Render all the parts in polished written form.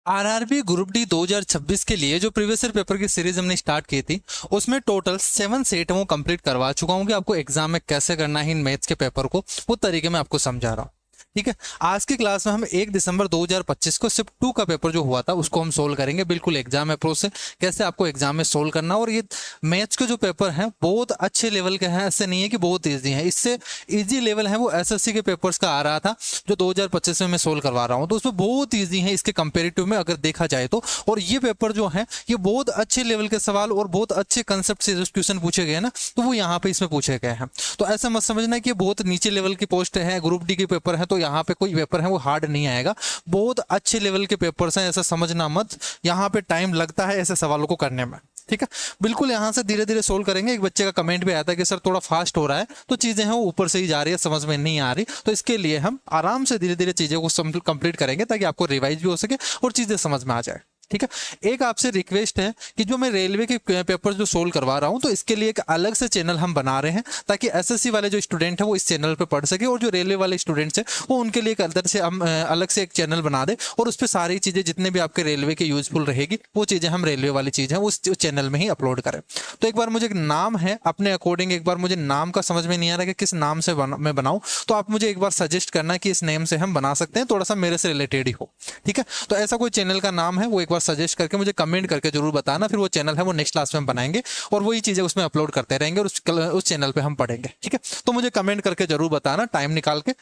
RRB group D 2026 के लिए जो प्रीवियस ईयर पेपर की सीरीज हमने स्टार्ट की थी उसमें टोटल 7 सेट वो कंप्लीट करवा चुका हूँ कि आपको एग्जाम में कैसे करना है इन मैथ्स के पेपर को वो तरीके में आपको समझा रहा हूँ। ठीक है, आज की क्लास में हम 1 दिसंबर 2025 को सिर्फ 2 का पेपर जो हुआ था उसको हम सोल्व करेंगे, बिल्कुल एग्जाम अप्रोच से कैसे आपको एग्जाम में सोल्व करना। और ये मैथ्स के जो पेपर हैं बहुत अच्छे लेवल के हैं, ऐसे नहीं है कि बहुत ईजी है, इससे ईजी लेवल है वो एसएससी के पेपर्स का आ रहा था जो 2025 में मैं सोल्व करवा रहा हूँ, तो उसमें बहुत ईजी है इसके कंपेरेटिव में अगर देखा जाए तो। और ये पेपर जो है ये बहुत अच्छे लेवल के सवाल और बहुत अच्छे कंसेप्ट से जो क्वेश्चन पूछे गए ना तो वो यहाँ पे इसमें पूछे गए हैं। तो ऐसा मत समझना कि बहुत नीचे लेवल की पोस्ट है, ग्रुप डी के पेपर है तो यहाँ पे कोई पेपर है वो हार्ड नहीं आएगा, बहुत अच्छे लेवल के पेपर्स हैं, ऐसा समझना मत। यहाँ पे टाइम लगता है ऐसे सवालों को करने में। ठीक है, बिल्कुल यहाँ से धीरे धीरे सोल्व करेंगे। एक बच्चे का कमेंट भी आया था कि सर थोड़ा फास्ट हो रहा है, तो चीजें हैं वो ऊपर से ही जा रही है, समझ में नहीं आ रही, तो इसके लिए हम आराम से धीरे धीरे चीजों को कंप्लीट करेंगे ताकि आपको रिवाइज भी हो सके और चीजें समझ में आ जाए। ठीक है, एक आपसे रिक्वेस्ट है कि जो मैं रेलवे के पेपर जो सोल्व करवा रहा हूं तो इसके लिए एक अलग से चैनल हम बना रहे हैं ताकि एसएससी वाले जो स्टूडेंट है वो इस चैनल पे पढ़ सके, और जो रेलवे वाले स्टूडेंट्स हैं वो उनके लिए एक अलग से हम अलग से एक चैनल बना दे और उस पर सारी चीजें जितने भी आपके रेलवे के यूजफुल रहेगी वो चीजें हम रेलवे वाली चीज है उस चैनल में ही अपलोड करें। तो एक बार मुझे एक नाम है अपने अकॉर्डिंग, एक बार मुझे नाम का समझ में नहीं आ रहा कि किस नाम से मैं बनाऊं, तो आप मुझे एक बार सजेस्ट करना कि इस नेम से हम बना सकते हैं, थोड़ा सा मेरे से रिलेटेड ही हो। ठीक है, तो ऐसा कोई चैनल का नाम है वो एक बार सजेस्ट करके मुझे कमेंट करके जरूर बताना, फिर वो चैनल है वो नेक्स्ट क्लास में हम बनाएंगे और वही चीजें उसमें अपलोड करते रहेंगे और उस चैनल पे हम पढ़ेंगे। ठीक है, तो मुझे कमेंट करके जरूर बताना, टाइम निकाल के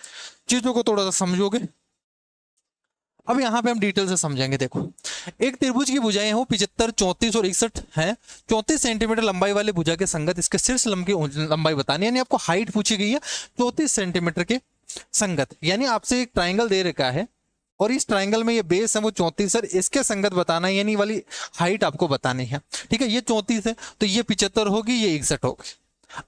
चीजों को थोड़ा सा समझोगे। अब यहाँ पे हम डिटेल से समझेंगे। देखो, एक त्रिभुज की भुजाएं हो 75, 34 और 61 है। 34 सेंटीमीटर लंबाई वाले भुजा के संगत इसके शीर्ष लंबाई बतानी, यानी आपको हाइट पूछी गई है 34 सेंटीमीटर के संगत, यानी आपसे एक ट्राइंगल दे रखा है और इस ट्राइंगल में ये बेस है वो 34 है, इसके संगत बताना है, यानी वाली हाइट आपको बतानी है। ठीक है, ये 34 है तो ये 75 होगी, ये 61 होगी।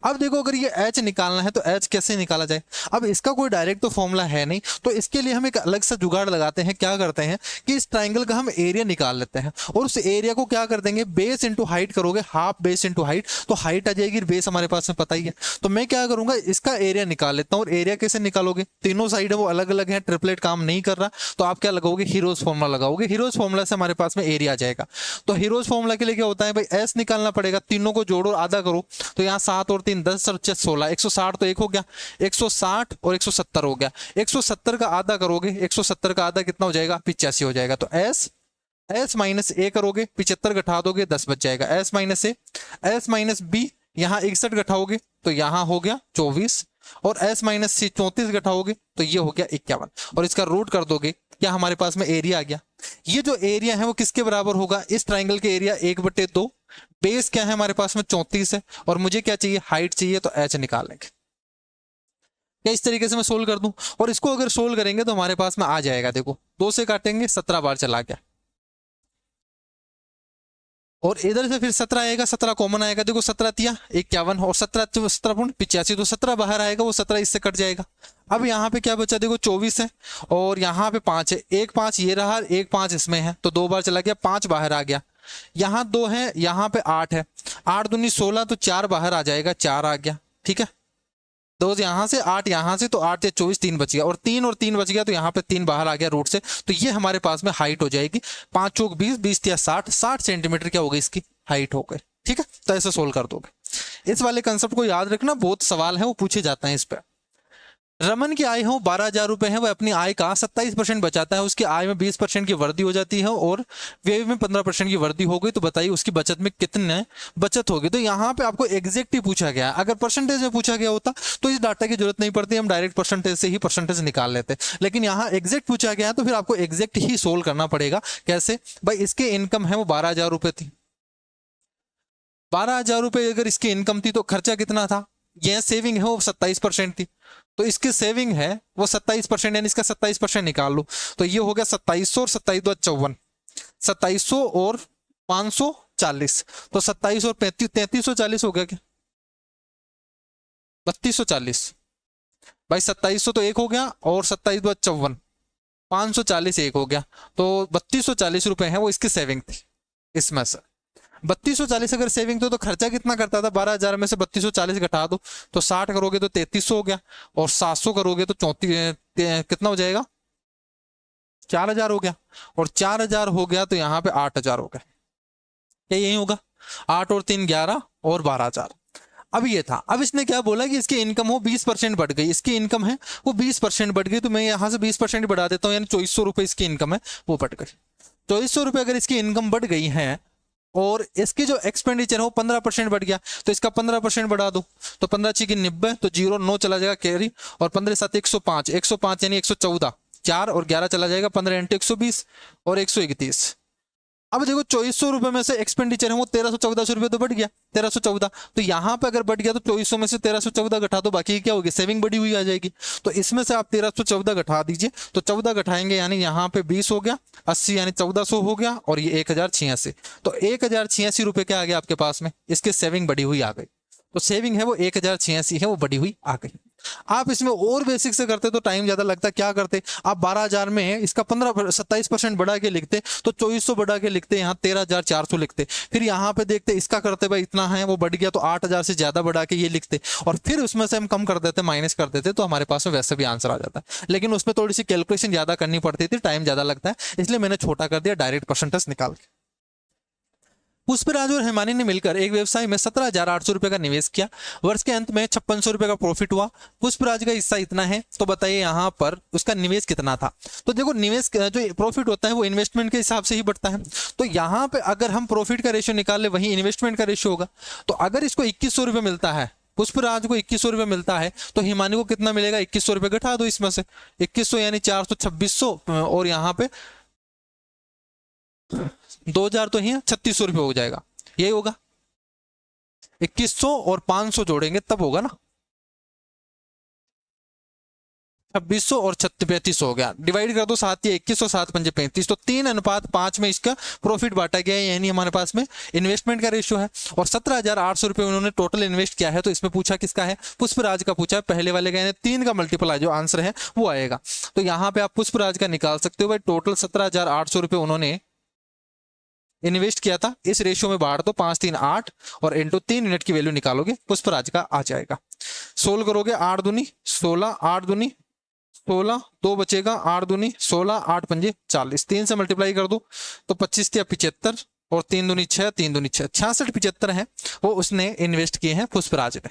अब देखो, अगर ये h निकालना है तो h कैसे निकाला जाए। अब इसका कोई डायरेक्ट तो फॉर्मूला है नहीं, तो इसके लिए हम एक अलग सा जुगाड़ लगाते हैं। क्या करते हैं कि इस ट्राइंगल का हम एरिया निकाल लेते हैं और उस एरिया को क्या कर देंगे, बेस इंटू हाइट करोगे, हाफ बेस इंटू हाइट, तो हाइट आ जाएगी, बेस हमारे पास में पता ही है। तो मैं क्या करूंगा, इसका एरिया निकाल लेता हूँ। और एरिया कैसे निकालोगे, तीनों साइड है वो अलग अलग है, ट्रिपलेट काम नहीं कर रहा, तो आप क्या लगाओगे, हीरोज फॉर्मूला लगाओगे। हीरोज फॉर्मूला से हमारे पास में एरिया आ जाएगा। तो हीरोज फॉर्मूला के लिए क्या होता है भाई, एस निकालना पड़ेगा, तीनों को जोड़ो आधा करो, तो यहाँ 7 और 3 10 और 16, 160 तो एक हो गया, 160 और 170 हो गया। 170 का आधा करोगे, 170 का आधा कितना हो जाएगा, 85 हो जाएगा। तो एस माइनस ए करोगे, 75 घटा दोगे 10 बच जाएगा, एस माइनस ए। एस माइनस बी, यहाँ 61 घटाओगे तो यहाँ हो गया 24, और एस माइनस सी 34 घटाओगे तो ये हो गया 51, और इसका रूट कर दोगे, क्या हमारे पास में एरिया आ गया। ये जो एरिया है वो किसके बराबर होगा, इस ट्राइंगल के एरिया 1/2, बेस क्या है हमारे पास में 34 है, और मुझे क्या चाहिए, हाइट चाहिए, तो h निकाल लेंगे। क्या इस तरीके से मैं सोल्व कर दूं, और इसको अगर सोल्व करेंगे तो हमारे पास में आ जाएगा। देखो 2 से काटेंगे 17 बार चला गया, और इधर से फिर 17 आएगा, 17 कॉमन आएगा, देखो 17 तिया 51 और 17 तो 17 बाहर आएगा, वो 17 इससे कट जाएगा। अब यहाँ पे क्या बचा, देखो 24 है और यहाँ पे 5 है, एक 5 ये रहा, एक 5 इसमें है, तो 2 बार चला गया, 5 बाहर आ गया। यहाँ 2 है, यहाँ पे 8 है, 8 दूनी 16, तो 4 बाहर आ जाएगा, 4 आ गया। ठीक है, 2 यहाँ से 8 यहाँ से, तो 8 या 24 3 बच गया, और 3 बच गया, तो यहाँ पे 3 बाहर आ गया रूट से, तो ये हमारे पास में हाइट हो जाएगी 5 चौक 20, 20 या 60 सेंटीमीटर क्या होगी इसकी हाइट हो गई। ठीक है, तो ऐसे सोल्व कर दोगे। इस वाले कंसेप्ट को याद रखना, बहुत सवाल है वो पूछे जाते हैं इस पर। रमन की आय हो 12,000 रुपए है, वह अपनी आय का 27% बचाता है, उसकी आय में 20% की वृद्धि हो जाती है और व्यय में 15% की वृद्धि हो गई, तो बताइए उसकी बचत में कितने बचत होगी। तो यहाँ पे आपको एग्जैक्ट ही पूछा गया, अगर परसेंटेज में पूछा गया होता तो इस डाटा की जरूरत नहीं पड़ती, हम डायरेक्ट परसेंटेज से ही परसेंटेज निकाल लेते, लेकिन यहाँ एग्जैक्ट पूछा गया तो फिर आपको एग्जैक्ट ही सोल्व करना पड़ेगा। कैसे भाई, इसके इनकम है वो 12,000 रुपए थी, 12,000 रुपए अगर इसकी इनकम थी तो खर्चा कितना था, यह सेविंग है वो 27% थी, तो इसकी सेविंग है वो 27%, यानी इसका 27% निकाल लो, तो ये हो गया 2700 और 27 दो 54, 2700 और 540, तो 27 और 3340 हो गया क्या, 3240 भाई, 2700 तो एक हो गया और 27 दो 54, 540 एक हो गया, तो 3240 रुपए है वो इसकी सेविंग थी। इसमें से 3240 अगर सेविंग तो खर्चा कितना करता था, 12,000 में से 3240 घटा दो तो 60 करोगे तो 3300 हो गया, और 700 करोगे तो 34 कितना हो जाएगा, 4,000 हो गया, और 4,000 हो गया तो यहाँ पे 8,000 हो गया, क्या यही होगा? 8 और 3 11 और 12,000। अब ये था, अब इसने क्या बोला कि इसकी इनकम हो 20% बढ़ गई, इसकी इनकम है वो 20% बढ़ गई, तो मैं यहाँ से 20% बढ़ा देता हूँ, यानी 2400 रुपये इसकी इनकम है वो बढ़ गई। 2400 रुपये अगर इसकी इनकम बढ़ गई है और इसकी जो एक्सपेंडिचर है वो 15% बढ़ गया, तो इसका 15% बढ़ा दो, तो 15 × 90, तो 0 9 चला जाएगा कैरी, और 15 7 105, 105 यानी 114, 4 और 11 चला जाएगा, 15 × 120 और 131। अब देखो 2400 रुपए में से एक्सपेंडिचर है वो 1314 रुपए तो बढ़ गया, 1314, तो यहाँ पे अगर बढ़ गया तो 2400 में से 1314 घटा दो, बाकी क्या होगी? सेविंग बढ़ी हुई आ जाएगी। तो इसमें से आप 1314 घटा दीजिए, तो 14 घटाएंगे यानी यहाँ पे 20 हो गया, 80 यानी 1400 हो गया, और ये 1086, तो 1086 रुपए क्या आ गया आपके पास में? इसकी सेविंग बढ़ी हुई आ गई। तो सेविंग है वो 1086 है, वो बढ़ी हुई आ गई। आप इसमें और बेसिक से करते तो टाइम ज्यादा लगता, क्या करते आप? 12,000 में इसका 27% बढ़ा के लिखते, तो 2400 बढ़ा के लिखते, यहाँ 13,400 लिखते, फिर यहाँ पे देखते इसका करते भाई इतना है वो बढ़ गया, तो 8,000 से ज्यादा बढ़ा के ये लिखते, और फिर उसमें से हम कम कर देते, माइनस कर देते, तो हमारे पास में वैसे भी आंसर आ जाता है। लेकिन उसमें थोड़ी सी कैलकुलेशन ज्यादा करनी पड़ती थी, टाइम ज्यादा लगता है, इसलिए मैंने छोटा कर दिया, डायरेक्ट परसेंटेज निकाल के। पुष्पराज और हिमानी ने मिलकर एक व्यवसाय में 17,800 रुपए का निवेश किया, वर्ष के अंत में 5600 रुपए का प्रॉफिट हुआ, पुष्पराज का हिस्सा इतना है, तो बताइए यहाँ पर उसका निवेश कितना था? तो देखो निवेश जो प्रॉफिट होता है वो इन्वेस्टमेंट के हिसाब से ही बढ़ता है, तो यहाँ पे अगर हम प्रॉफिट का रेशियो निकाल ले वही इन्वेस्टमेंट का रेशियो होगा। तो अगर इसको 2100 रुपए मिलता है, पुष्पराज को 2100 रुपए मिलता है, तो हिमानी को कितना मिलेगा? 2100 रुपए घटा दो इसमें से, 2100 यानी 400 2600, और यहाँ पे 2000 तो ही है, 3600 रुपये हो जाएगा, यही होगा। 2100 और 500 जोड़ेंगे तब होगा ना, 2600 और 3600 हो गया, डिवाइड कर दो 7 या 21 और 7 पंजे 35, तो 3:5 में इसका प्रॉफिट बांटा गया है, यानी हमारे पास में इन्वेस्टमेंट का रेशियो है। और 17,800 रुपये उन्होंने टोटल इन्वेस्ट किया है, तो इसमें पूछा किसका है? पुष्पराज का पूछा है, पहले वाले का 3 का मल्टीपल जो आंसर है वो आएगा। तो यहाँ पे आप पुष्पराज का निकाल सकते हो भाई, टोटल 17,800 रुपये उन्होंने इन्वेस्ट किया था, इस रेशियो में बांट दो, 5 3 8 और इंटू 3 यूनिट की वैल्यू निकालोगे, पुष्पराज का आ जाएगा। सोल्व करोगे, 8 दूनी 16, 8 दूनी 16, 2 बचेगा, 8 दूनी 16, 8 पंजे 40, 3 से मल्टीप्लाई कर दो तो 25 या 75, और 3 दूनी 6, 3 दूनी 6, 66 75 है वो उसने इन्वेस्ट किए हैं पुष्पराज ने।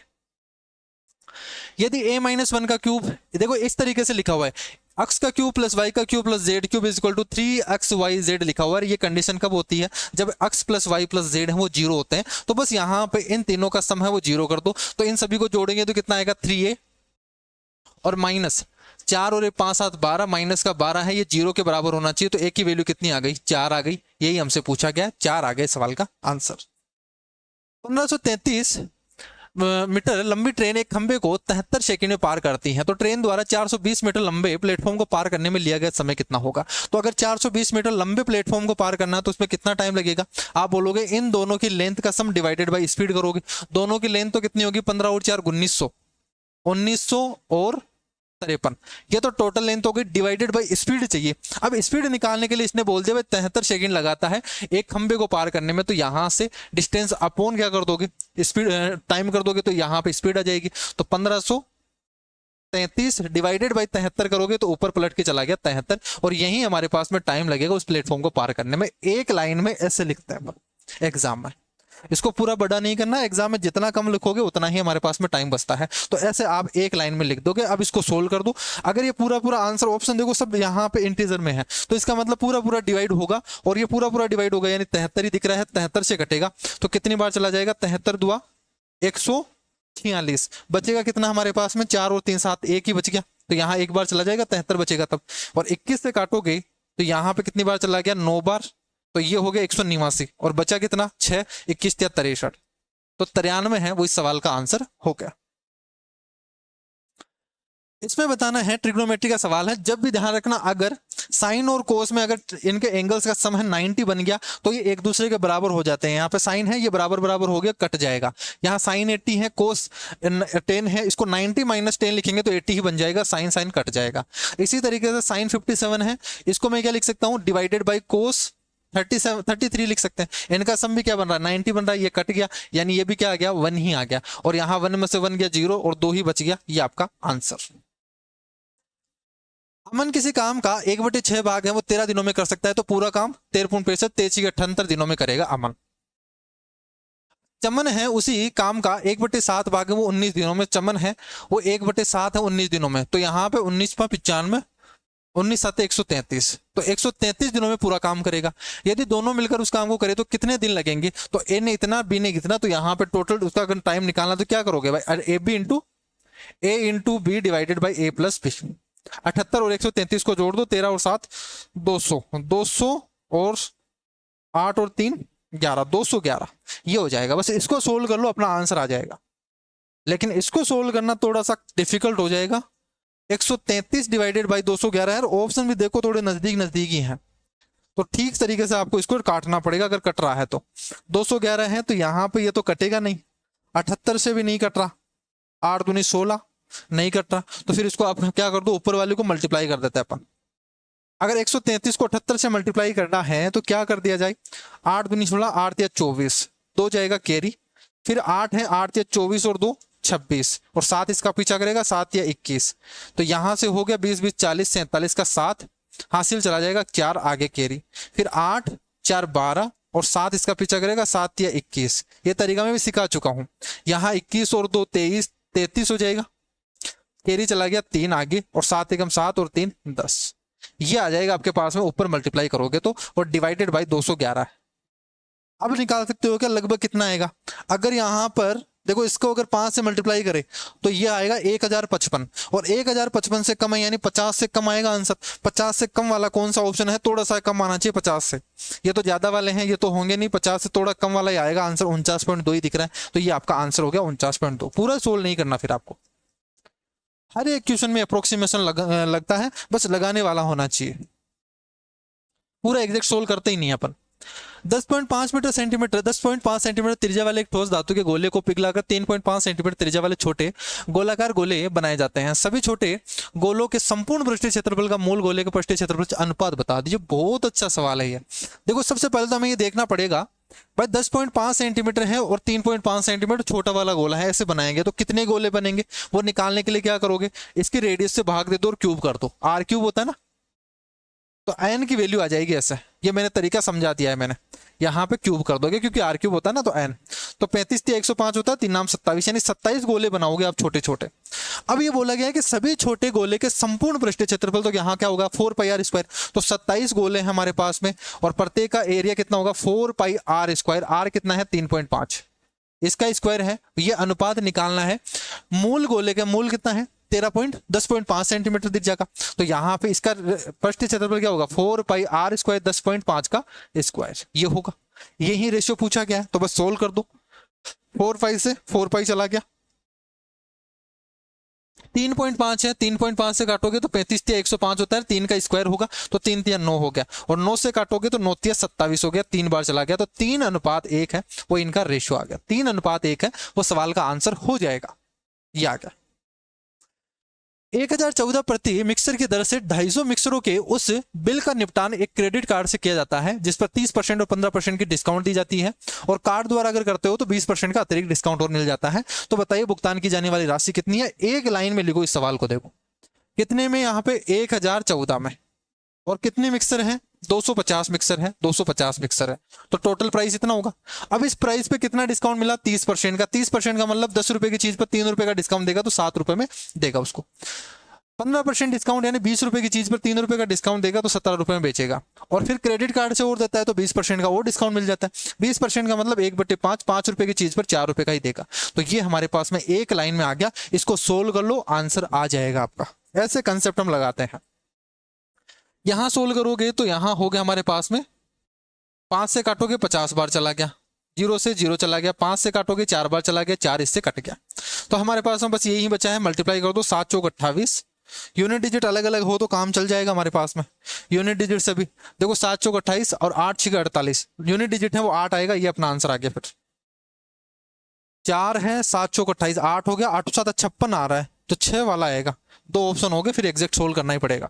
यदि a-1 का क्यूब, देखो इस तरीके से लिखा हुआ है, x का क्यूब प्लस y का cube plus z cube is equal to 3xyz लिखा हुआ है। ये कंडीशन कब होती है? जब x plus y plus z है वो 0 होते हैं। तो बस यहाँ पे इन तीनों का सम है वो 0 कर दो, तो इन सभी को जोड़ेंगे तो कितना आएगा? 3a और माइनस 4 और 5 7 12, माइनस का 12 है, ये 0 के बराबर होना चाहिए, तो a की वैल्यू कितनी आ गई? 4 आ गई। यही हमसे पूछा गया, 4 आ गए सवाल का आंसर। 1533 मीटर लंबी ट्रेन एक खंबे को 73 सेकंड में पार करती है, तो ट्रेन द्वारा 420 मीटर लंबे प्लेटफॉर्म को पार करने में लिया गया समय कितना होगा? तो अगर 420 मीटर लंबे प्लेटफॉर्म को पार करना है तो उसमें कितना टाइम लगेगा? आप बोलोगे इन दोनों की लेंथ का सम डिवाइडेड बाय स्पीड करोगे, दोनों की लेंथ तो कितनी होगी? 15 और 4 1900, 1900 और 53, ये तो टोटल लेंथ हो गई, डिवाइडेड बाय स्पीड चाहिए। अब स्पीड निकालने के लिए इसने बोल दिया भाई 73 सेकंड लगाता है एक खंबे को पार करने में, तो यहां से डिस्टेंस अपॉन क्या कर दोगे? स्पीड टाइम कर दोगे, तो यहां पे स्पीड आ जाएगी, तो 1533 डिवाइडेड बाय 73 करोगे तो ऊपर पलट के चला गया 73, और यही हमारे पास में टाइम लगेगा उस प्लेटफॉर्म को पार करने में। एक लाइन में ऐसे लिखते हैं एग्जाम में, इसको पूरा बड़ा नहीं करना, एग्जाम में जितना कम लिखोगे उतना ही हमारे पास में टाइम बचता है, तो ऐसे आप एक लाइन में लिख दोगे। अब इसको सोल्व कर दो, अगर ये पूरा पूरा आंसर ऑप्शन देखो सब यहाँ पे इंटीजर में है, तो इसका मतलब पूरा पूरा डिवाइड होगा, और ये पूरा पूरा डिवाइड होगा, यानी 73 ही दिख रहा है, 73 से कटेगा तो कितनी बार चला जाएगा? 73 दुआ 146, बचेगा कितना हमारे पास में? 4 और 3 7, एक ही बच गया, तो यहाँ एक बार चला जाएगा, 73 बचेगा तब, और 21 से काटोगे तो यहाँ पे कितनी बार चला गया? 9 बार, तो ये हो गया 189, और बचा कितना? 6, 21 या 63, तो 93 है वो इस सवाल का आंसर हो गया। इसमें बताना है, ट्रिग्नोमेट्री का सवाल है, जब भी ध्यान रखना अगर साइन और कोस में अगर इनके एंगल्स का सम है 90 बन गया तो ये एक दूसरे के बराबर हो जाते हैं। यहाँ पे साइन है, ये बराबर बराबर हो गया, कट जाएगा। यहाँ साइन 80 है, कोस 10 है, इसको 90 माइनस 10 लिखेंगे तो 80 ही बन जाएगा, साइन साइन कट जाएगा। इसी तरीके से साइन 57 है, इसको मैं क्या लिख सकता हूँ? डिवाइडेड बाई कोस 33 लिख सकते हैं। इनका सम भी क्या बन रहा है? 90 बन रहा है, ये कट गया, यानी ये भी क्या आ गया? 1 ही आ गया, और यहाँ 1 में से 1 गया 0 और 2 ही बच गया, ये आपका आंसर। अमन किसी काम का 1/6 भाग है वो 13 दिनों में कर सकता है, तो पूरा काम 13.65 13 दिनों में करेगा अमन। चमन है उसी काम का 1/7 भाग है वो 19 दिनों में, चमन है वो 1/7 है 19 दिनों में, तो यहाँ पे 19/95, 19×7 = 133, तो 133 दिनों में पूरा काम करेगा। यदि दोनों मिलकर उस काम को करे तो कितने दिन लगेंगे, तो ए ने इतना बी ने इतना, तो यहाँ पे टोटल उसका अगर टाइम निकालना तो क्या करोगे भाई, A into B divided by A plus B. 78 और 133 को जोड़ दो, 13 और 7 200, 200 और 8 और 3 11, 211 ये हो जाएगा। बस इसको सोल्व कर लो, अपना आंसर आ जाएगा। लेकिन इसको सोल्व करना थोड़ा सा डिफिकल्ट हो जाएगा। 133 डिवाइडेड बाई 211 है, ऑप्शन भी देखो थोड़े नजदीक नजदीक ही हैं, तो ठीक तरीके से आपको इसको काटना पड़ेगा अगर कट रहा है तो। 211 है तो यहाँ पे ये तो कटेगा नहीं, 78 से भी नहीं कट रहा, 8 दूनी 16 नहीं कट रहा, तो फिर इसको आप क्या कर दो, ऊपर वाले को मल्टीप्लाई कर देते हैं अपन। अगर 133 को 78 से मल्टीप्लाई करना है तो क्या कर दिया जाए, 8 दूनी 16, 8 या 24, 2 जाएगा कैरी, फिर 8 है, 8 या 24 और 2 26, और 7 इसका पीछा करेगा, 7 या 21, तो यहां से हो गया 20 20 40 47 का 7 हासिल चला जाएगा, 4 आगे कैरी, फिर 8 4 12 और 7 इसका पीछा करेगा, 7 या 21। ये तरीका मैं भी सिखा चुका हूं। यहाँ 21 और 2 23, 33 हो जाएगा, कैरी चला गया 3 आगे, और 7 एकम 7 और 3 10, ये आ जाएगा आपके पास में ऊपर मल्टीप्लाई करोगे तो, और डिवाइडेड बाई 211 है। अब निकाल सकते हो क्या लगभग कितना आएगा, अगर यहाँ पर देखो इसको अगर 5 से मल्टीप्लाई करे तो ये आएगा 1055, और 1055 से कम है यानी 50 से कम आएगा आंसर। 50 से कम वाला कौन सा ऑप्शन है, थोड़ा सा कम आना चाहिए 50 से, ये तो ज्यादा वाले हैं ये तो होंगे नहीं, 50 से थोड़ा कम वाला ही आएगा आंसर, 49.2 ही दिख रहा है, तो ये आपका आंसर हो गया 49.2। पूरा सोल्व नहीं करना फिर आपको, हर एक क्वेश्चन में अप्रोक्सीमेशन लगता है, बस लगाने वाला होना चाहिए, पूरा एग्जैक्ट सोल्व करते ही नहीं अपन। 10.5 मीटर सेंटीमीटर 10.5 सेंटीमीटर त्रिज्या वाले एक ठोस धातु के गोले को पिघलाकर 3.5 सेंटीमीटर त्रिज्या वाले छोटे गोलाकार गोले बनाए जाते हैं। सभी छोटे गोलों के संपूर्ण पृष्ठीय क्षेत्रफल का मूल गोले के पृष्ठीय क्षेत्रफल से अनुपात बता दीजिए। बहुत अच्छा सवाल है ये। देखो सबसे पहले तो हमें ये देखना पड़ेगा भाई 10.5 सेंटीमीटर है और 3.5 सेंटीमीटर छोटा वाला गोला है, ऐसे बनाएंगे तो कितने गोले बनेंगे, वो निकालने के लिए क्या करोगे, इसकी रेडियस से भाग दे दो और क्यूब कर दो, आर क्यूब होता है ना, तो एन की वैल्यू आ जाएगी ऐसे। ये मैंने तरीका समझा दिया है मैंने, यहाँ पे क्यूब कर दोगे क्योंकि आर क्यूब होता है ना, तो एन, तो 35 × 105 होता है, 3 नाम 27, यानी 27 गोले बनाओगे आप छोटे छोटे। अब ये बोला गया है कि सभी छोटे गोले के संपूर्ण पृष्ठीय क्षेत्रफल, तो यहाँ क्या होगा 4πr², तो 27 गोले हैं हमारे पास में, और प्रत्येक का एरिया कितना होगा 4πr², आर कितना है 3.5, इसका स्क्वायर है, ये अनुपात निकालना है। मूल गोले का मूल कितना है 10.5 सेंटीमीटर त्रिज्या का, तो यहाँ पे इसका पृष्ठीय क्षेत्रफल क्या होगा 4πr² 10.5 का स्क्वायर, ये होगा, यही रेशियो पूछा गया है, तो बस सोल्व कर दो। 4π से 4π चला गया, 3.5 है, 3.5 से काटोगे तो 35 × 105 होता है, 3 का स्क्वायर होगा तो 3 × 9 हो गया, और 9 से काटोगे तो 9 × 27 हो गया, 3 बार चला गया, तो 3:1 है वो इनका रेशियो आ गया, 3:1 है वो सवाल का आंसर हो जाएगा, ये आ गया। 1014 प्रति मिक्सर की दर से 250 मिक्सरों के उस बिल का निपटान एक क्रेडिट कार्ड से किया जाता है जिस पर 30% और 15% की डिस्काउंट दी जाती है, और कार्ड द्वारा अगर करते हो तो 20% का अतिरिक्त डिस्काउंट और मिल जाता है। तो बताइए भुगतान की जाने वाली राशि कितनी है, एक लाइन में लिखो इस सवाल को, देखो कितने में, यहाँ पे 1014 में, और कितने मिक्सर हैं 250 मिक्सर है, 250 मिक्सर है, तो टोटल प्राइस इतना होगा। अब इस प्राइस पे कितना डिस्काउंट मिला 30% का, 30% का मतलब 10 रुपए की चीज पर 3 रुपए का डिस्काउंट देगा तो 7 रुपए में देगा उसको। 15% डिस्काउंट यानी 20 रुपए की चीज पर 3 रुपए का डिस्काउंट देगा तो 17 रुपए में बेचेगा, और फिर क्रेडिट कार्ड से और देता है तो 20% का और डिस्काउंट मिल जाता है। 20% का मतलब 1/5, 5 रुपए की चीज पर 4 रुपए का ही देगा। तो ये हमारे पास में एक लाइन में आ गया, इसको सोल्व कर लो आंसर आ जाएगा आपका। ऐसे कंसेप्ट हम लगाते हैं। यहां सोल्व करोगे तो यहां हो गया हमारे पास में 5 से काटोगे 50 बार चला गया, 0 से 0 चला गया, 5 से काटोगे 4 बार चला गया, 4 इससे कट गया, तो हमारे पास में बस यही बचा है, मल्टीप्लाई कर दो, 7 चौक 28, यूनिट डिजिट अलग अलग हो तो काम चल जाएगा हमारे पास में। यूनिट डिजिट से भी देखो 7 चौक 28 और 8 6 48, यूनिट डिजिट है वो 8 आएगा, ये अपना आंसर आ गया। फिर 4 है, 7 चौक 28, 8 हो गया, 8 7 56 आ रहा है तो 6 वाला आएगा, 2 ऑप्शन हो गए, फिर एग्जैक्ट सोल्व करना ही पड़ेगा।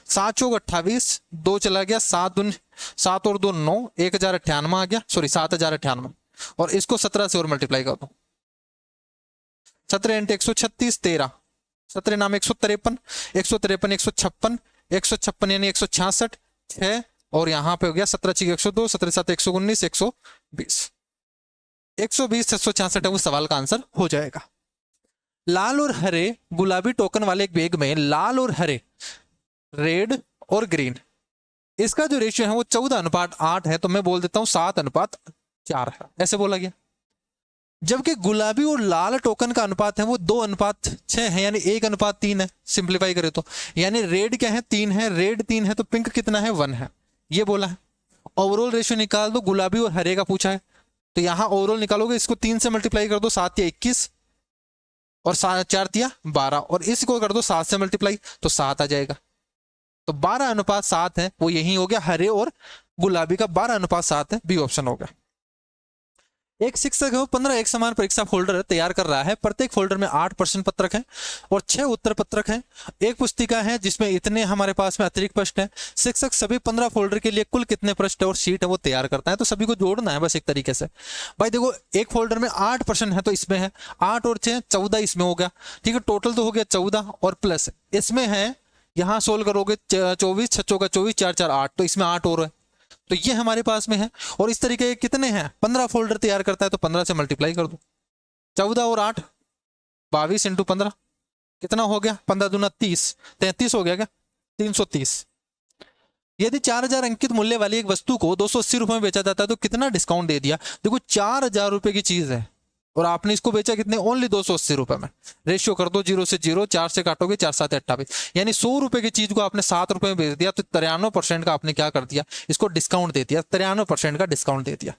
7 चौक 28, 2 चला गया, 7 और 2 9, 1098 आ गया, सॉरी 7098, और इसको 17 से और मल्टीप्लाई कर दो, 17 × 136 13, 17 नाम 153, 153 156, 156 यानी 166, 6 और यहाँ पे हो गया 17 6 102, 17 7 119, 120, 120 666 है वो सवाल का आंसर हो जाएगा। लाल और हरे गुलाबी टोकन वाले एक बैग में लाल और हरे, रेड और ग्रीन, इसका जो रेशियो है वो 14:8 है, तो मैं बोल देता हूं 7:4 है, ऐसे बोला गया। जबकि गुलाबी और लाल टोकन का अनुपात है वो 2:6 है, यानी 1:3 है, सिंप्लीफाई करें तो। यानी रेड क्या है 3 है, रेड 3 है, तो पिंक कितना है 1 है, ये बोला है। ओवरऑल रेशियो निकाल दो, गुलाबी और हरे का पूछा है, तो यहां ओवरऑल निकालोगे, इसको 3 से मल्टीप्लाई कर दो, 7 या 21 और 4 या 12, और इसको कर दो 7 से मल्टीप्लाई तो 7 आ जाएगा। तो 12:7 है, वो यही हो गया, हरे और गुलाबी का 12:7 है, बी ऑप्शन हो गया। एक शिक्षक है वो 15 एक समान परीक्षा फोल्डर तैयार कर रहा है। प्रत्येक फोल्डर में 8 प्रश्न पत्रक हैं और 6 उत्तर पत्रक हैं। एक पुस्तिका है जिसमें इतने हमारे पास में अतिरिक्त प्रश्न है। शिक्षक सभी 15 फोल्डर के लिए कुल कितने प्रश्न और शीट है वो तैयार करता है, तो सभी को जोड़ना है बस एक तरीके से। भाई देखो, एक फोल्डर में 8 प्रश्न है तो इसमें है 8 और 6 14, इसमें हो गया, ठीक है। टोटल तो हो गया 14 और प्लस इसमें है, यहां सोल्व करोगे 24 6 चौका 24 4 4 8, तो इसमें 8 और है, तो ये हमारे पास में है। और इस तरीके के कितने हैं, 15 फोल्डर तैयार करता है, तो 15 से मल्टीप्लाई कर दो, 14 और 8 22 इंटू 15 कितना हो गया, 15 दूना 30, 33 हो गया क्या, 330। यदि 4000 अंकित मूल्य वाली एक वस्तु को 280 रुपए में बेचा जाता है तो कितना डिस्काउंट दे दिया। देखो 4000 रुपए की चीज है और आपने इसको बेचा कितने, ओनली 280 रुपए में। रेशियो कर दो 0 से 0, 4 से काटोगे 4 7 28, यानी 100 रुपए की चीज को आपने 7 रुपए में बेच दिया, तो 93% का आपने क्या कर दिया, इसको डिस्काउंट दे दिया, 93% का डिस्काउंट दे दिया।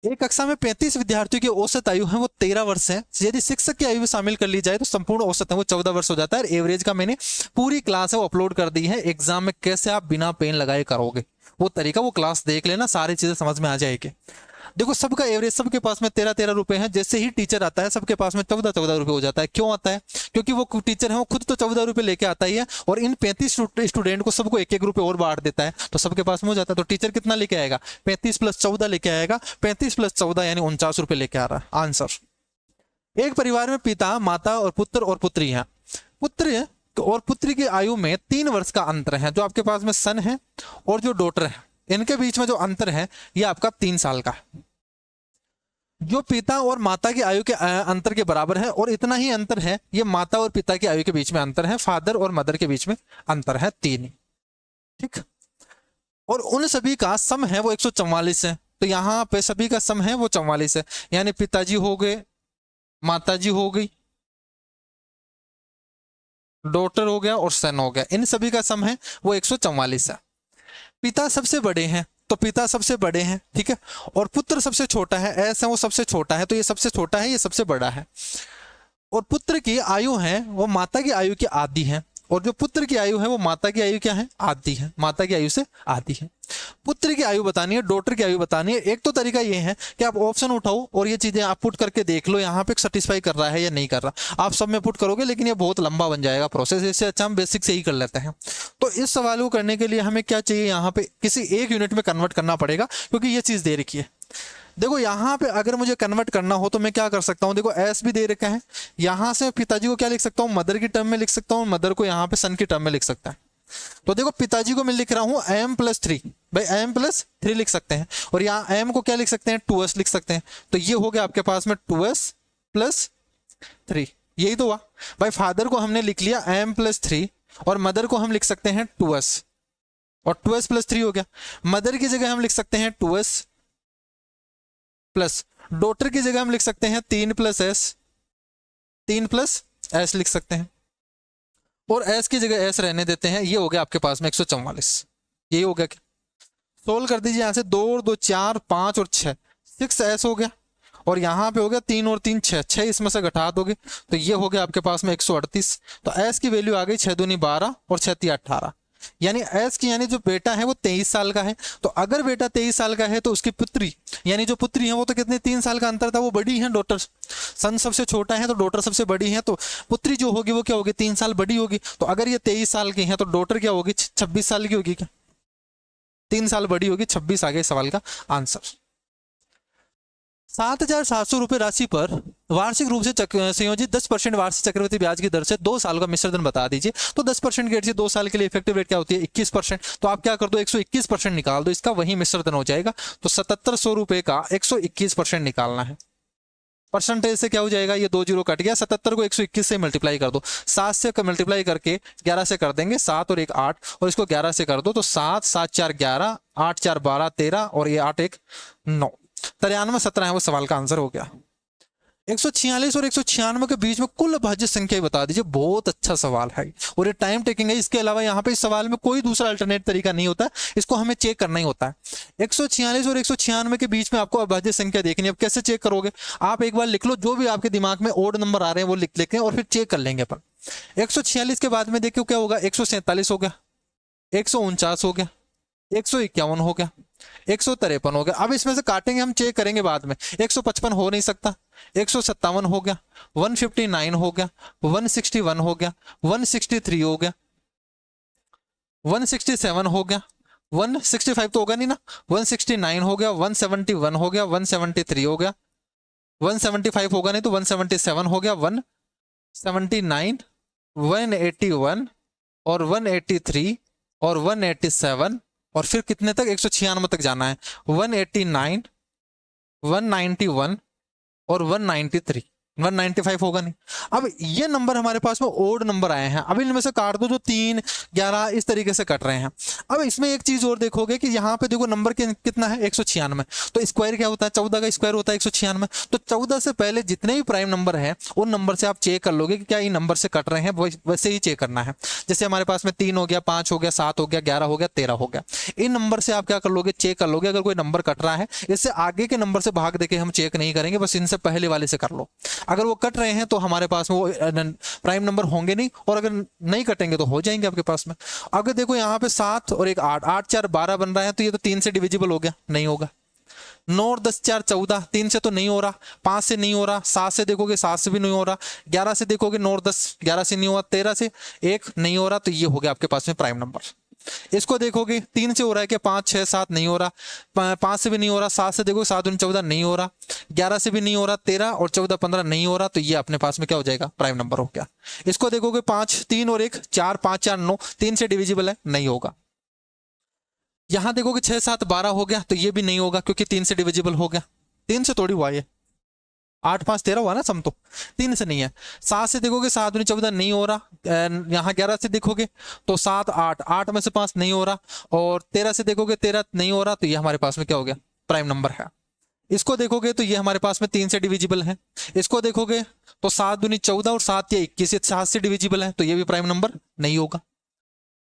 एक कक्षा में 35 विद्यार्थियों की औसत आयु है वो 13 वर्ष है। यदि शिक्षक की आयु में शामिल कर ली जाए तो संपूर्ण औसत है वो 14 वर्ष हो जाता है। एवरेज का मैंने पूरी क्लास है वो अपलोड कर दी है। एग्जाम में कैसे आप बिना पेन लगाए करोगे वो तरीका, वो क्लास देख लेना, सारी चीजें समझ में आ जाएगी। देखो सबका एवरेज, सबके पास में 13-13 रुपए है। जैसे ही टीचर आता है सबके पास में 14-14 रुपए हो जाता है। क्यों आता है, क्योंकि वो टीचर है वो खुद तो 14 रुपए लेके आता ही है और इन 35 स्टूडेंट को सबको 1-1 रुपए और बांट देता है, तो सबके पास में हो जाता है। तो टीचर कितना लेके आएगा, 35 + 14 लेके आएगा, 35 + 14 यानी 49 रुपए लेके आ रहा है आंसर। एक परिवार में पिता, माता और पुत्र और पुत्री है। पुत्र और पुत्री की आयु में 3 वर्ष का अंतर है। जो आपके पास में सन है और जो डॉटर है, इनके बीच में जो अंतर है ये आपका 3 साल का है। जो पिता और माता की आयु के अंतर के बराबर है, और इतना ही अंतर है ये माता और पिता की आयु के बीच में अंतर है। फादर और मदर के बीच में अंतर है 3, ठीक। और उन सभी का सम है वो 144 है। तो यहां पे सभी का सम है वो 44 है, यानी पिताजी हो गए, माताजी हो गई, डॉटर हो गया और सन हो गया, इन सभी का सम है वो 144 है। पिता सबसे बड़े हैं तो पिता सबसे बड़े हैं, ठीक है। और पुत्र सबसे छोटा है, ऐसा वो सबसे छोटा है, तो ये सबसे छोटा है, ये सबसे बड़ा है। और पुत्र की आयु है वो माता की आयु की आधी है, और जो पुत्र की आयु है वो माता की आयु क्या है, आधी है, माता की आयु से आधी है। पुत्र की आयु बतानी है, डॉटर की आयु बतानी है। एक तो तरीका ये है कि आप ऑप्शन उठाओ और ये चीजें आप पुट करके देख लो यहाँ पे सेटिस्फाई कर रहा है या नहीं कर रहा। आप सब में पुट करोगे लेकिन ये बहुत लंबा बन जाएगा प्रोसेस, इससे अच्छा हम बेसिक से ही कर लेते हैं। तो इस सवाल को करने के लिए हमें क्या चाहिए, यहाँ पे किसी एक यूनिट में कन्वर्ट करना पड़ेगा, क्योंकि ये चीज दे रखी है। देखो यहाँ पे अगर मुझे कन्वर्ट करना हो तो मैं क्या कर सकता हूँ, देखो एस भी दे रखा है, यहां से पिताजी को क्या लिख सकता हूँ, मदर की टर्म में लिख सकता हूँ, मदर को यहाँ पे सन की टर्म में लिख सकता है। तो देखो पिताजी को मैं लिख रहा हूं m+3, भाई m+3 लिख सकते हैं, और यहाँ m को क्या लिख सकते हैं, 2s लिख सकते हैं। तो ये हो गया आपके पास में 2s+3, यही तो हुआ भाई। फादर को हमने लिख लिया m+3 और मदर को हम लिख सकते हैं 2s, और 2s+3 हो गया। मदर की जगह हम लिख सकते हैं 2s प्लस, डॉटर की जगह हम लिख सकते हैं 3+s, 3+s लिख सकते हैं, और s की जगह s रहने देते हैं। ये हो गया आपके पास में 144, यही हो गया क्या। सोल्व कर दीजिए यहाँ से, 2 और 2 4, 5 और 6, 6s हो गया, और यहाँ पे हो गया 3 और 3 6, 6 इसमें से घटा दोगे तो ये हो गया आपके पास में 138। तो s की वैल्यू आ गई 6 दूनी 12 और 6 तिया 18, यानी s की यानी जो बेटा है वो 23 साल का है। तो अगर बेटा 23 साल का है तो उसकी पुत्री यानी जो पुत्री है वो तो कितने 3 साल का अंतर था, वो बड़ी है। डॉटर सन सबसे छोटा है तो डॉटर सबसे बड़ी है, तो पुत्री जो होगी वो क्या होगी, 3 साल बड़ी होगी। तो अगर ये 23 साल की है तो डॉटर क्या होगी, 26 साल की होगी क्या, 3 साल बड़ी होगी, 26 आ गया सवाल का आंसर। 7,700 रुपए राशि पर वार्षिक रूप से संयोजित 10% वार्षिक चक्रवृद्धि ब्याज की दर से 2 साल का मिश्र धन बता दीजिए। तो 10% की रेट से 2 साल के लिए इफेक्टिव रेट क्या होती है 21%। तो आप क्या कर दो 121% निकाल दो, इसका वही मिश्र धन हो जाएगा। तो 7700 रुपए का 121% निकालना है। परसेंटेज से क्या हो जाएगा, ये 2 जीरो कट गया, 77 को 121 से मल्टीप्लाई कर दो, 7 से मल्टीप्लाई करके 11 से कर देंगे, 7 और 1 8 और इसको 11 से कर दो तो 7 7 4 11 8 4 12 13 और ये 8 1 9 93 17 है वो सवाल का आंसर हो गया। 146 और 196 के बीच में कुल भाज्य संख्या बता दीजिए। बहुत अच्छा सवाल है और ये टाइम टेकिंग है। इसके अलावा यहाँ पे इस सवाल में कोई दूसरा अल्टरनेट तरीका नहीं होता, इसको हमें चेक करना ही होता है। 146 और 196 के बीच में आपको अभाज्य संख्या देखनी है। अब कैसे चेक करोगे, आप एक बार लिख लो, जो भी आपके दिमाग में ओड नंबर आ रहे हैं वो लिख लेते हैं और फिर चेक कर लेंगे अपन। 146 के बाद में देखो क्या होगा, 147 हो गया, 149 हो गया, 151 हो गया, 153 हो गया। अब इसमें से काटेंगे हम, चेक करेंगे बाद में। 155 हो नहीं सकता, 157 हो गया, 159 हो गया, 161 हो गया, 163 हो गया, 167 हो गया, 165 तो होगा नहीं ना, 169 हो गया, 171 हो गया, 173 हो गया, 175 होगा नहीं तो 177 हो गया, 179, 181 और 183 और 187 और फिर कितने तक 196 तक जाना है, 189, 191 और 193, 195 होगा नहीं। अब ये नंबर हमारे पास में ओड नंबर आए हैं, अब इनमें से काट दो जो 3 11 इस तरीके से कट रहे हैं। अब इसमें एक चीज और देखोगे कि यहाँ पे देखो नंबर कितना है 196, तो स्क्वायर क्या होता है 14 का स्क्वायर होता है 196। तो 14 से पहले जितने भी प्राइम नंबर है उन नंबर से आप चेक कर लोगे कि क्या इन नंबर से कट रहे हैं, वैसे ही चेक करना है। जैसे हमारे पास में 3 हो गया, 5 हो गया, 7 हो गया, 11 हो गया, 13 हो गया, इन नंबर से आप क्या कर लोगे चेक कर लोगे। अगर कोई नंबर कट रहा है, इससे आगे के नंबर से भाग देके हम चेक नहीं करेंगे, बस इनसे पहले वाले से कर लो। अगर वो कट रहे हैं तो हमारे पास में वो प्राइम नंबर होंगे नहीं, और अगर नहीं कटेंगे तो हो जाएंगे आपके पास में। अगर देखो यहाँ पे 7 और एक 8, 8 4 12 बन रहा है, तो ये तो 3 से डिविजिबल हो गया, नहीं होगा। 9 और 10 4 14, 3 से तो नहीं हो रहा, 5 से नहीं हो रहा, 7 से देखोगे 7 से भी नहीं हो रहा, 11 से देखोगे 9 और 10 11 से नहीं हुआ, 13 से 1 नहीं हो रहा, तो ये हो गया आपके पास में प्राइम नंबर। इसको देखोगे 3 से हो रहा है कि 5 6 7 नहीं हो रहा, 5 से भी नहीं हो रहा, 7 से देखो 7 14 नहीं हो रहा, 11 से भी नहीं हो रहा, 13 और 14 15 नहीं हो रहा, तो ये अपने पास में क्या हो जाएगा प्राइम नंबर हो गया। इसको देखोगे 5 3 और 1 4, 5 4 9, 3 से डिविजिबल है, नहीं होगा। यहां देखोगे 6 7 12 हो गया, तो ये भी नहीं होगा क्योंकि 3 से डिविजिबल हो गया, 3 से थोड़ी हुआ ये, 8 5 13 हुआ ना सम, तो 3 से नहीं है। 7 से देखोगे 7 दूनी 14 नहीं हो रहा, यहाँ 11 से देखोगे तो 7 8, 8 में से 5 नहीं हो रहा, और 13 से देखोगे 13 नहीं हो रहा, तो ये हमारे पास में क्या हो गया प्राइम नंबर है। इसको देखोगे तो ये हमारे पास में 3 से डिविजिबल है। इसको देखोगे तो 7 दूनी 14 और 7 या 21, 7 से डिविजिबल है, तो ये भी प्राइम नंबर नहीं होगा।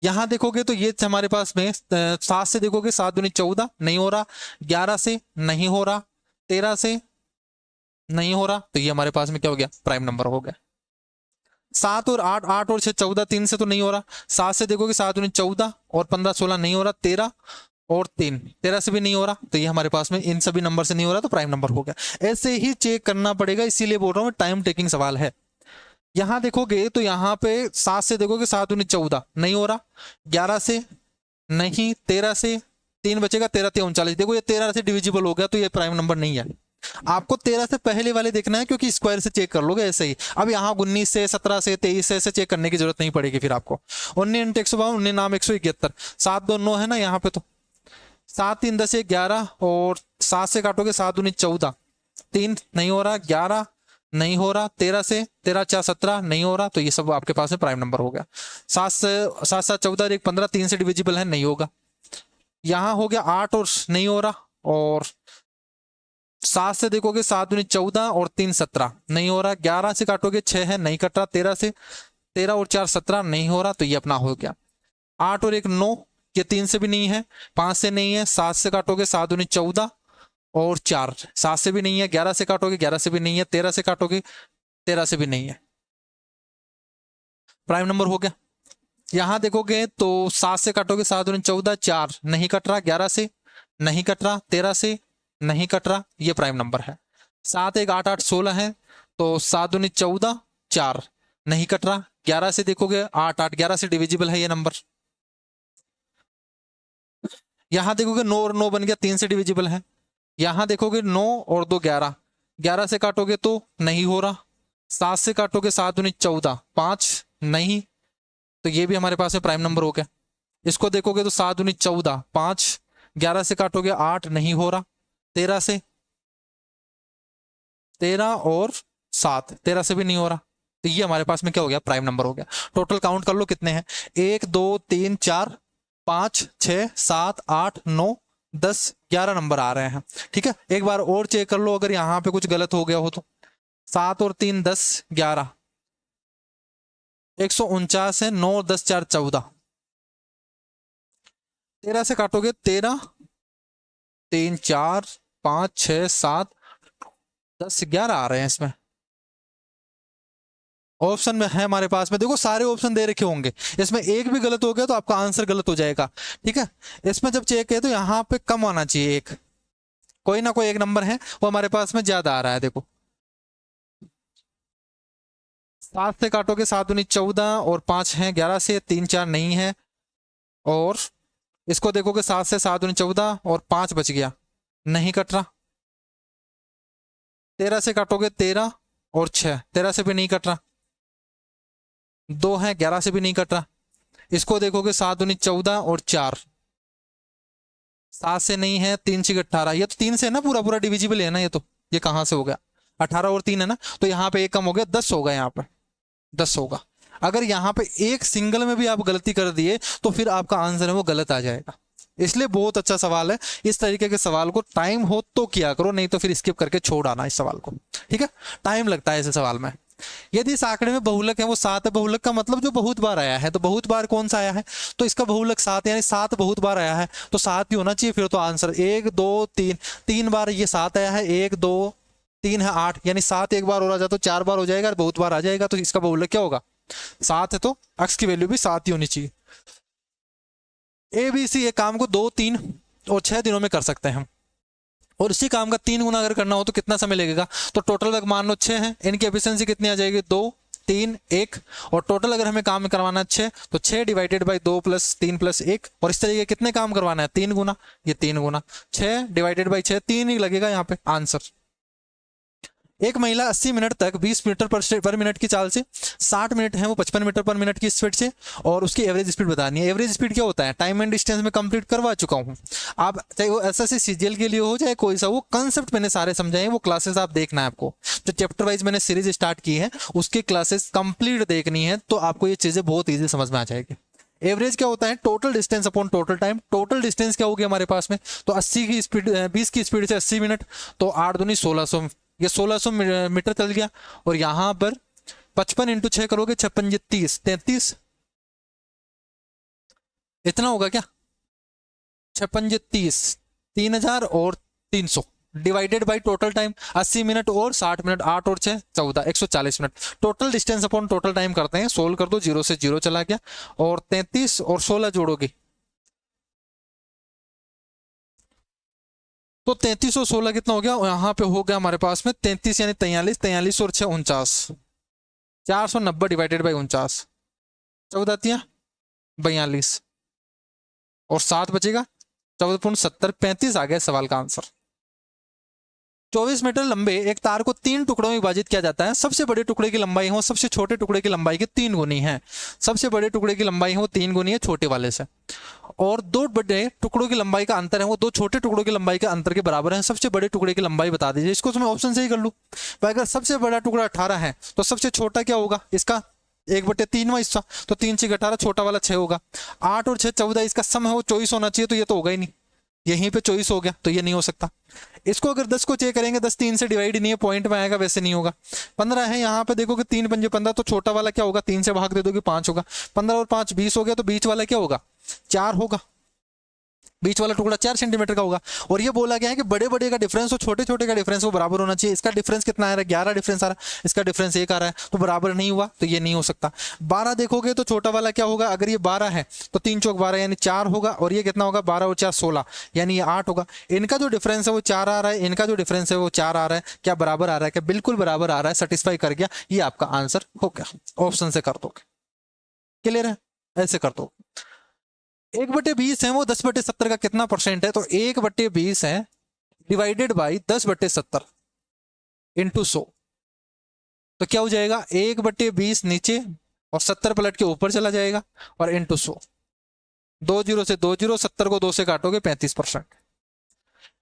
यहां देखोगे तो ये हमारे पास में 7 से देखोगे 7 दूनी 14 नहीं हो रहा, 11 से नहीं हो रहा, 13 से नहीं हो रहा, तो ये हमारे पास में क्या हो गया प्राइम नंबर हो गया। 7 और 8, 8 और 6 14, 3 से तो नहीं हो रहा, 7 से देखोगे 7 दूनी 14 और 15 16 नहीं हो रहा, 13 और 3 13 से भी नहीं हो रहा, तो ये हमारे पास में इन सभी नंबर से नहीं हो रहा, तो प्राइम नंबर हो गया। ऐसे ही चेक करना पड़ेगा, इसीलिए बोल रहा हूँ टाइम टेकिंग सवाल है। यहां देखोगे तो यहाँ पे 7 से देखोगे 7 दूनी 14 नहीं हो रहा, 11 से नहीं, 13 से 3 बचेगा, 13 3 39, देखो ये 13 से डिविजिबल हो गया, तो ये प्राइम नंबर नहीं है। आपको 13 से पहले वाले देखना है क्योंकि स्क्वायर से चेक कर लोगे ऐसे ही। अब यहाँ 19 से 17 से 23 से ऐसे चेक करने की जरूरत नहीं पड़ेगी फिर आपको। 19 × 152, 19 नाम 171, 7 2 9 है ना यहाँ पे, तो 7 3 10 11 और 7 से काटोगे 7 दूनी 14, 3 नहीं हो रहा, 11 नहीं हो रहा, 13 से 13 4 17 नहीं हो रहा, तो ये सब आपके पास में प्राइम नंबर हो गया। 7 से 7 7 14 1 15, 3 से डिविजिबल है, नहीं होगा। यहाँ हो गया 8 और नहीं हो रहा, और 7 से देखोगे 7 दूनी 14 और 3 17 नहीं हो रहा, 11 से काटोगे 6 है, नहीं कट रहा, 13 से 13 और 4 17 नहीं हो रहा, तो ये अपना हो गया। 8 और 1 9, ये 3 से भी नहीं है, 5 से नहीं है, 7 से काटोगे 7 दूनी 14 और 4, 7 से भी नहीं है, 11 से काटोगे 11 से भी नहीं है, 13 से काटोगे 13 से भी नहीं है, प्राइम नंबर हो गया। यहां देखोगे तो 7 से काटोगे 7 दूनी 14, 4 नहीं कट रहा, 11 से नहीं कट रहा, 13 से नहीं कट रहा, ये प्राइम नंबर है। 7 1 8 8 16 है, तो 7 दूनी 14, 4 नहीं कट रहा, 11 से देखोगे 8 8, 11 से डिविजिबल है ये नंबर। यहां देखोगे 9 और 9 बन गया, 3 से डिविजिबल है। यहां देखोगे 9 और 2 11, 11 से काटोगे तो नहीं हो रहा, 7 से काटोगे 7 दूनी 14, 5 नहीं, तो ये भी हमारे पास में प्राइम नंबर हो गया। इसको देखोगे तो 7 दूनी 14, 5, 11 से काटोगे 8 नहीं हो रहा, 13 से, 13 और 7, 13 से भी नहीं हो रहा, तो ये हमारे पास में क्या हो गया, प्राइम नंबर हो गया। टोटल काउंट कर लो कितने हैं, 1 2 3 4 5 6 7 8 9 10 11 नंबर आ रहे हैं। ठीक है, एक बार और चेक कर लो अगर यहाँ पे कुछ गलत हो गया हो तो। 7 और 3 10 11, 149 है, 9 और 10 4 14, 13 से काटोगे 13, 3 4 5 6 7 10 11 आ रहे हैं इसमें। ऑप्शन में है हमारे पास में, देखो सारे ऑप्शन दे रखे होंगे, इसमें एक भी गलत हो गया तो आपका आंसर गलत हो जाएगा। ठीक है, इसमें जब चेक है तो यहाँ पे कम आना चाहिए, एक कोई ना कोई एक नंबर है वो हमारे पास में ज्यादा आ रहा है। देखो 7 से काटोगे 7 दूनी 14 और 5 है, 11 से 3 4 नहीं है, और इसको देखोगे 7 से 7 दूनी 14 और 5 बच गया, नहीं कट रहा। 13 से काटोगे 13 और 6, 13 से भी नहीं कट रहा, 2 है, 11 से भी नहीं कट रहा। इसको देखोगे 7 दूनी 14 और 4, 7 से नहीं है, 3 6 18, ये तो 3 से है ना, पूरा पूरा डिविजिबल है ना ये तो, ये कहां से हो गया, 18 और 3 है ना, तो यहाँ पे एक कम हो गया, 10 होगा, यहाँ पे 10 होगा। अगर यहाँ पे एक सिंगल में भी आप गलती कर दिए तो फिर आपका आंसर है वो गलत आ जाएगा। इसलिए बहुत अच्छा सवाल है, इस तरीके के सवाल को टाइम हो तो किया करो, नहीं तो फिर स्किप करके छोड़ आना इस सवाल को। ठीक है, टाइम लगता है ऐसे सवाल में। यदि इस आंकड़े में बहुलक है वो 7 है, बहुलक का मतलब जो बहुत बार आया है, तो बहुत बार कौन सा आया है, तो इसका बहुलक 7 यानी 7 बहुत बार आया है, तो 7 ही होना चाहिए फिर तो आंसर। 1 2 3, 3 बार ये 7 आया है, 1 2 3 है 8, यानी 7 एक बार और आ जाए तो 4 बार हो जाएगा, बहुत बार आ जाएगा, तो इसका बहुलक क्या होगा, 7 है, तो अक्स की वैल्यू भी 7 ही होनी चाहिए। ए बी सी एक काम को 2 3 और 6 दिनों में कर सकते हैं हम, और इसी काम का 3 गुना अगर करना हो तो कितना समय लगेगा, तो टोटल वर्क मान लो 6 है, इनकी एफिशिएंसी कितनी आ जाएगी, 2 3 1, और टोटल अगर हमें काम करवाना 6 तो 6 डिवाइडेड बाई 2 प्लस 3 प्लस 1, और इस तरीके कितने काम करवाना है, 3 गुना, ये 3 गुना 6 डिवाइडेड बाई 6, 3 ही लगेगा यहाँ पे आंसर। एक महिला 80 मिनट तक 20 मीटर पर मिनट की चाल से, 60 मिनट है वो 55 मीटर पर मिनट की स्पीड से, और उसकी एवरेज स्पीड बतानी है। एवरेज स्पीड क्या होता है, टाइम एंड डिस्टेंस में कंप्लीट करवा चुका हूँ, आप चाहे वो एसएससी सीजीएल के लिए हो चाहे कोई सा, वो कंसेप्ट मैंने सारे समझाए, वो क्लासेस आप देखना है आपको, जो चैप्टर वाइज मैंने सीरीज स्टार्ट की है उसकी क्लासेस कंप्लीट देखनी है, तो आपको ये चीजें बहुत ईजी समझ में आ जाएगी। एवरेज क्या होता है, total distance upon total time. Total distance क्या होगी हमारे पास में, तो 80 की स्पीड, 20 की स्पीड से 80 मिनट, तो 8 दूनी 1600, ये 1600 मीटर चल गया, और यहां पर 55 इंटू 6 करोगे, 56 30 33, इतना होगा क्या, 56 30, 3000 और 300 divided by total time, 80 minute और 60 मिनट, 8 और 6 14, 140 minute. Total distance upon total time करते हैं, सोल्व कर दो, 0 से 0 चला गया, और 33 और 16 जोड़ोगे तो 33 और 16 कितना हो गया, यहाँ पे हो गया हमारे पास में 33 यानी 43, 43 और 6 49, 490 डिवाइडेड बाई 49, 14 42, और 7 बचेगा, 14.70, 35 आ गया सवाल का आंसर। 24 मीटर लंबे एक तार को 3 टुकड़ों में विभाजित किया जाता है, सबसे बड़े टुकड़े की लंबाई है वो सबसे छोटे टुकड़े की लंबाई की 3 गुनी है, सबसे बड़े टुकड़े की लंबाई है वो 3 गुनी है छोटे वाले से, और 2 बड़े टुकड़ों की लंबाई का अंतर है वो 2 छोटे टुकड़ों की लंबाई के अंतर के बराबर है, सबसे बड़े टुकड़े की लंबाई बता दीजिए। इसको तो मैं ऑप्शन से ही कर लूँ, अगर सबसे बड़ा टुकड़ा 18 है तो सबसे छोटा क्या होगा, इसका 1/3वां हिस्सा, तो 3 6 18, छोटा वाला 6 होगा, 8 और 6 14, इसका सम है वो 24 होना चाहिए, तो ये तो होगा ही नहीं, यहीं पे 24 हो गया, तो ये नहीं हो सकता। इसको अगर 10 को चेक करेंगे, 10 3 से डिवाइड नहीं है, पॉइंट में आएगा, वैसे नहीं होगा। 15 है, यहाँ पे देखोगे 3 पंजे 15, तो छोटा वाला क्या होगा, 3 से भाग दे दोगे 5 होगा, 15 और 5 20 हो गया, तो बीच वाला क्या होगा, 4 होगा, बीच वाला टुकड़ा 4 सेंटीमीटर का होगा। और ये बोला गया है कि बड़े बड़े का डिफरेंस और छोटे छोटे का डिफरेंस वो बराबर होना चाहिए। इसका डिफरेंस कितना आ रहा है, 11 डिफरेंस आ रहा है, इसका डिफरेंस 1 आ रहा है, तो बराबर नहीं हुआ, तो ये नहीं हो सकता। 12 देखोगे तो छोटा वाला क्या होगा, अगर ये 12 है तो 3 चौक 12 यानी 4 होगा, और ये कितना होगा, 12 और 4 16 यानी ये 8 होगा। इनका जो डिफरेंस है वो 4 आ रहा है, इनका जो डिफरेंस है वो 4 आ रहा है, क्या बराबर आ रहा है, क्या बिल्कुल बराबर आ रहा है, सेटिस्फाई कर गया, ये आपका आंसर हो गया। ऑप्शन से कर दोगे, क्लियर है, ऐसे कर दो। 1/20 है वो 10/70 का कितना परसेंट है, तो 1/20 है डिवाइडेड बाई 10/70, इंटू 100, तो क्या हो जाएगा 1/20 नीचे और 70 पलट के ऊपर चला जाएगा और इंटू 100, 2 जीरो से 2 जीरो, 70 को 2 से काटोगे 35%।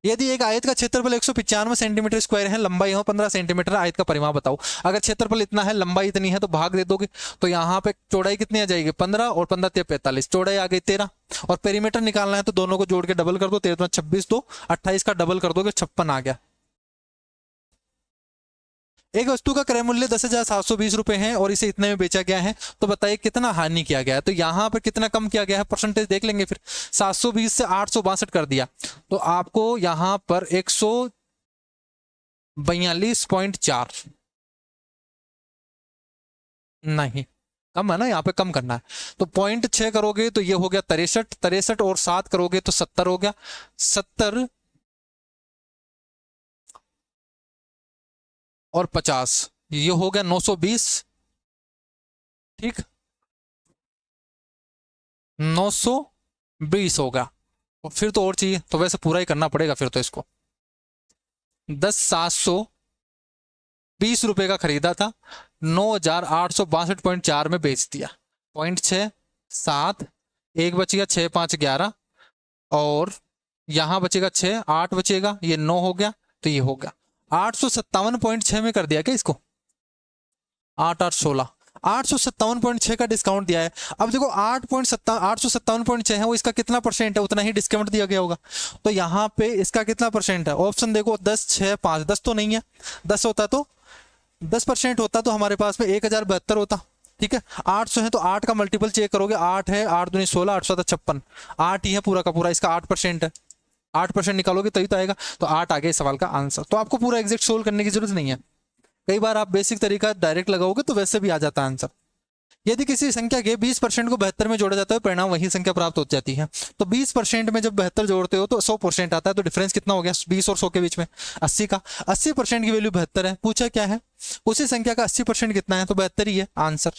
यदि एक आयत का क्षेत्रफल 195 सेंटीमीटर स्क्वायर है, लंबाई हो 15 सेंटीमीटर, आयत का परिमाप बताओ। अगर क्षेत्रफल इतना है, लंबाई इतनी है, तो भाग दे दोगे, तो यहाँ पे चौड़ाई कितनी आ जाएगी 15 और 15 ते 45, चौड़ाई आ गई 13, और पेरीमीटर निकालना है तो दोनों को जोड़ के डबल कर दो, 13 26 दो 28 का डबल कर दोगे 56 आ गया। एक वस्तु का क्रय मूल्य 10,720 रुपए है और इसे इतने में बेचा गया है, तो बताइए कितना हानि किया गया है। तो यहाँ पर कितना कम किया गया है, परसेंटेज देख लेंगे फिर। 720 से 862 कर दिया, तो आपको यहाँ पर 142.4, नहीं कम है ना, यहाँ पे कम करना है, तो 0.6 करोगे तो ये हो गया 63, 63 और 7 करोगे तो 70 हो गया, 70 और 50, ये हो गया 920, ठीक 920 होगा। और फिर तो और चाहिए, तो वैसे पूरा ही करना पड़ेगा फिर तो इसको। 10,720 रुपए का खरीदा था, 9,862.4 में बेच दिया, 0.6 7, एक बचेगा 6 5 11, और यहां बचेगा 6 8 बचेगा, ये 9 हो गया, तो ये हो गया 857.6 में कर दिया क्या इसको, 8 8 16, 857.6 का डिस्काउंट दिया है। अब देखो 857.6 है, वो इसका कितना परसेंट है, उतना ही डिस्काउंट दिया गया होगा, तो यहाँ पे इसका कितना परसेंट है, ऑप्शन देखो 10 6 5, 10 तो नहीं है, 10 होता तो 10% होता तो हमारे पास में 1072 होता, ठीक है। 800 है तो 8 का मल्टीपल चेक करोगे, 8 है, 8 दूनी 16, 8 7 56, 8 ही है पूरा का पूरा, इसका 8% है, 8% निकालोगे तभी तो आएगा, तो 8 आ गया इस सवाल का आंसर। तो आपको पूरा एग्जैक्ट सोल्व करने की जरूरत नहीं है, कई बार आप बेसिक तरीका डायरेक्ट लगाओगे तो वैसे भी आ जाता है आंसर। यदि किसी संख्या के 20% को 72 में जोड़ा जाता है, परिणाम वही संख्या प्राप्त हो जाती है। तो 20% में जब 72 जोड़ते हो तो 100% आता है, तो डिफरेंस कितना हो गया 20 और 100 के बीच में 80 का, 80% की वैल्यू 72 है। पूछा क्या है, उसी संख्या का 80% कितना है, तो 72 ही है आंसर।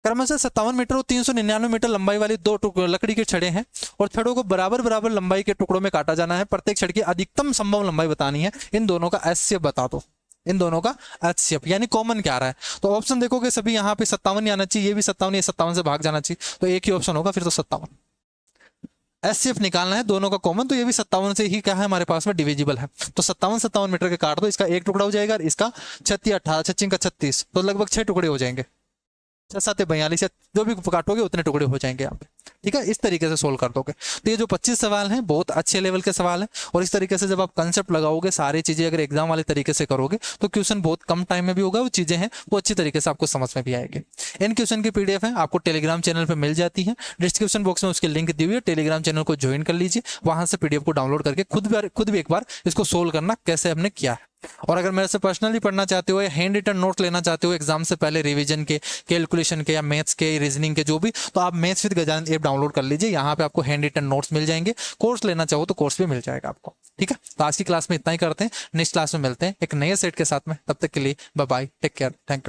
क्रमशः 57 मीटर और 399 मीटर लंबाई वाली दो लकड़ी के छड़े हैं और छड़ों को बराबर बराबर लंबाई के टुकड़ों में काटा जाना है। प्रत्येक छड़ की अधिकतम संभव लंबाई बतानी है। इन दोनों का एचसीएफ बता दो, इन दोनों का एचसीएफ यानी कॉमन क्या आ रहा है। तो ऑप्शन देखोगे सभी यहाँ पे 57 आना चाहिए, ये भी 57, ये 57 से भाग जाना चाहिए, तो एक ही ऑप्शन होगा फिर तो 57। एचसीएफ निकालना है दोनों का कॉमन, तो ये भी 57 से ही क्या है हमारे पास में डिविजिबल है। तो 57 मीटर के काट दो, इसका एक टुकड़ा हो जाएगा, इसका 36 18 26 का 36, तो लगभग 6 टुकड़े हो जाएंगे, 6 7 42, जो भी काटोगे उतने टुकड़े हो जाएंगे यहाँ पे, ठीक है। इस तरीके से सोल्व कर दोगे। तो ये जो 25 सवाल हैं बहुत अच्छे लेवल के सवाल हैं, और इस तरीके से जब आप कंसेप्ट लगाओगे, सारी चीजें अगर एग्जाम वाले तरीके से करोगे तो क्वेश्चन बहुत कम टाइम में भी होगा, वो चीजें हैं वो अच्छी तरीके से आपको समझ में भी आएगी। इन क्वेश्चन की पीडीएफ है आपको टेलीग्राम चैनल पर मिल जाती है, डिस्क्रिप्शन बॉक्स में उसकी लिंक दी हुई है, टेलीग्राम चैनल को ज्वाइन कर लीजिए, वहां से पीडीएफ को डाउनलोड करके खुद भी एक बार इसको सोल्व करना कैसे हमने किया है। और अगर मेरे से पर्सनली पढ़ना चाहते हो या हैंड रिटन नोट लेना चाहते हो एग्जाम से पहले, रिवीजन के, कैलकुलेशन के या मैथ्स के, रीजनिंग के, जो भी, तो आप maths with Gajanand app download कर लीजिए, यहाँ पे आपको हैंड रिटन नोट्स मिल जाएंगे। कोर्स लेना चाहो तो कोर्स भी मिल जाएगा आपको, ठीक है। तो आज की क्लास में इतना ही करते हैं, नेक्स्ट क्लास में मिलते हैं एक नए सेट के साथ में, तब तक के लिए bye bye, take care, thank you.